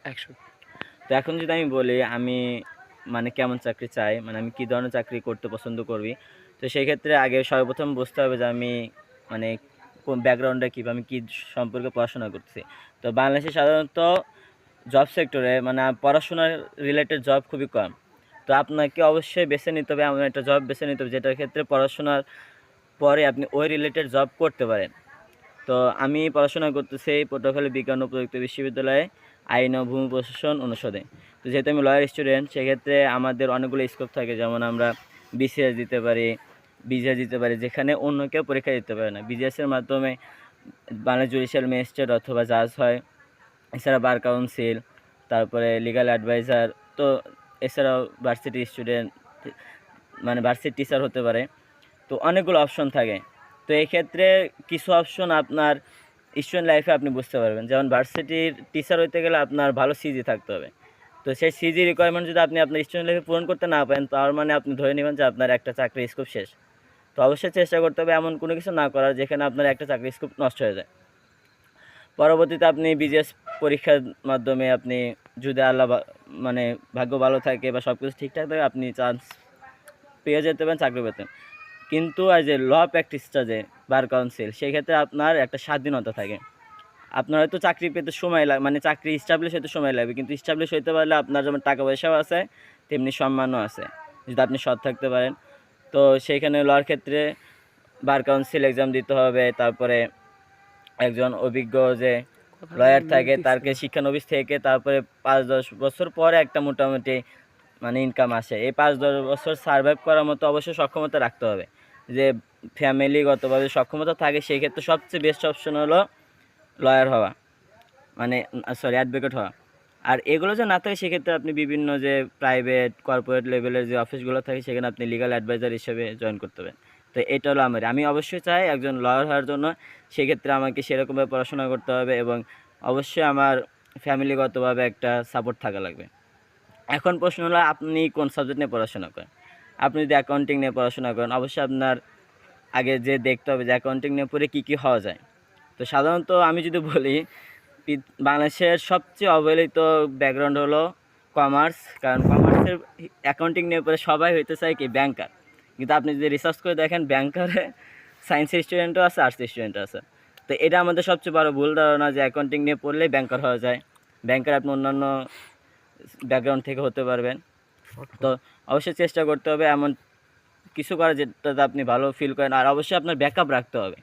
100। তো এখন যদি আমি বলি আমি মানে কেমন চাকরি চাই, মানে আমি কী ধরনের চাকরি করতে পছন্দ করি, তো সেই ক্ষেত্রে আগে সর্বপ্রথম বুঝতে হবে যে আমি মানে কোন ব্যাকগ্রাউন্ডে কী বা আমি কী সম্পর্কে পড়াশোনা করতেছি। তো বাংলাদেশে সাধারণত জব সেক্টরে মানে পড়াশোনার রিলেটেড জব খুবই কম। তো আপনাকে অবশ্যই বেছে নিতে হবে, এমন একটা জব বেছে নিতে হবে যেটার ক্ষেত্রে পড়াশোনার পরে আপনি ওই রিলেটেড জব করতে পারেন। তো আমি পড়াশোনা করতেছি পটুয়াখালী বিজ্ঞান ও প্রযুক্তি বিশ্ববিদ্যালয়ে আইন ও ভূমি প্রশাসন অনুষদে। তো যেহেতু আমি লয়ার স্টুডেন্ট, সেক্ষেত্রে আমাদের অনেকগুলো স্কোপ থাকে, যেমন আমরা বিসিএস দিতে পারি, বিজিএস দিতে পারি, যেখানে অন্য কেউ পরীক্ষা দিতে পারে না। বিজিএসের মাধ্যমে বাংলাদেশ জুডিশিয়াল ম্যাজিস্ট্রেট অথবা জাজ হয়, এছাড়া বার কাউন্সিল, তারপরে লিগ্যাল অ্যাডভাইজার। তো এছাড়াও ভার্সিটি স্টুডেন্ট মানে ভার্সিটি টিচার হতে পারে। তো অনেকগুলো অপশন থাকে। তো এক্ষেত্রে কিছু অপশন আপনার স্টুডেন্ট লাইফে আপনি বুঝতে পারবেন, যেমন ভার্সিটির টিচার হতে গেলে আপনার ভালো সিজি থাকতে হবে। তো সেই সিজি রিকোয়ারমেন্ট যদি আপনি আপনার স্টুডেন্ট লাইফে পূরণ করতে না পারেন, তার মানে আপনি ধরে নেবেন যে আপনার একটা চাকরির স্কোপ শেষ। তো অবশ্যই চেষ্টা করতে হবে এমন কোনো কিছু না করার যেখানে আপনার একটা চাকরির স্কোপ নষ্ট হয়ে যায়। পরবর্তীতে আপনি বিজিএস পরীক্ষার মাধ্যমে আপনি যদি আল্লাহ মানে ভাগ্য ভালো থাকে বা সব কিছু ঠিকঠাক থাকে, আপনি চান্স পেয়ে যেতে পারেন চাকরি পেতে। কিন্তু এই যে ল প্র্যাকটিসটা যে বার কাউন্সিল, সেই ক্ষেত্রে আপনার একটা স্বাধীনতা থাকে। আপনার হয়তো চাকরি পেতে সময় লাগে, মানে চাকরি এস্টাবলিশ হতে সময় লাগবে, কিন্তু এস্টাবলিশ হতে পারলে আপনার যেমন টাকা পয়সাও আছে, তেমনি সম্মানও আছে যদি আপনি সৎ থাকতে পারেন। তো সেইখানে লর ক্ষেত্রে বার কাউন্সিল এক্সাম দিতে হবে, তারপরে একজন অভিজ্ঞ যে লয়ার থাকে তাকে শিক্ষানবিশ থেকে তারপরে 5-10 বছর পরে একটা মোটামুটি মানে ইনকাম আসে। এই 5-10 বছর সার্ভাইভ করার মতো অবশ্যই সক্ষমতা রাখতে হবে, যে ফ্যামিলিগতভাবে সক্ষমতা থাকে। সেই ক্ষেত্রে সবচেয়ে বেস্ট অপশন হলো লয়ার হওয়া, মানে অ্যাডভোকেট হওয়া। আর এগুলো যে না থাকে, সেক্ষেত্রে আপনি বিভিন্ন যে প্রাইভেট কর্পোরেট লেভেলের যে অফিসগুলো থাকে, সেখানে আপনি লিগ্যাল অ্যাডভাইজার হিসেবে জয়েন করতে পারেন। তো এটা হলো আমি অবশ্যই চাই একজন লয়ার হওয়ার জন্য। সেক্ষেত্রে আমাকে সেরকমভাবে পড়াশোনা করতে হবে এবং অবশ্যই আমার ফ্যামিলিগতভাবে একটা সাপোর্ট থাকা লাগবে। এখন প্রশ্ন হলো আপনি কোন সাবজেক্ট নিয়ে পড়াশোনা করেন। আপনি যদি অ্যাকাউন্টিং নিয়ে পড়াশোনা করেন, অবশ্যই আপনার আগে যে দেখতে হবে যে অ্যাকাউন্টিং নিয়ে পড়ে কী কী হওয়া যায়। তো সাধারণত আমি যদি বলি, বাংলাদেশের সবচেয়ে অবহেলিত ব্যাকগ্রাউন্ড হলো কমার্স। কারণ কমার্সের অ্যাকাউন্টিং নিয়ে পড়ে সবাই হইতে চায় কি ব্যাংকার, কিন্তু আপনি যদি রিসার্চ করে দেখেন ব্যাংকারে সায়েন্সের স্টুডেন্টও আছে, আর্টসের স্টুডেন্টও আছে। তো এটা আমাদের সবচেয়ে বড় ভুল ধারণা যে অ্যাকাউন্টিং নিয়ে পড়লেই ব্যাংকার হওয়া যায়। ব্যাংকার আপনি অন্যান্য ব্যাকগ্রাউন্ড থেকে হতে পারবেন। তো অবশ্যই চেষ্টা করতে হবে এমন কিছু করা যেটাতে আপনি ভালো ফিল করেন, আর অবশ্যই আপনার ব্যাকআপ রাখতে হবে।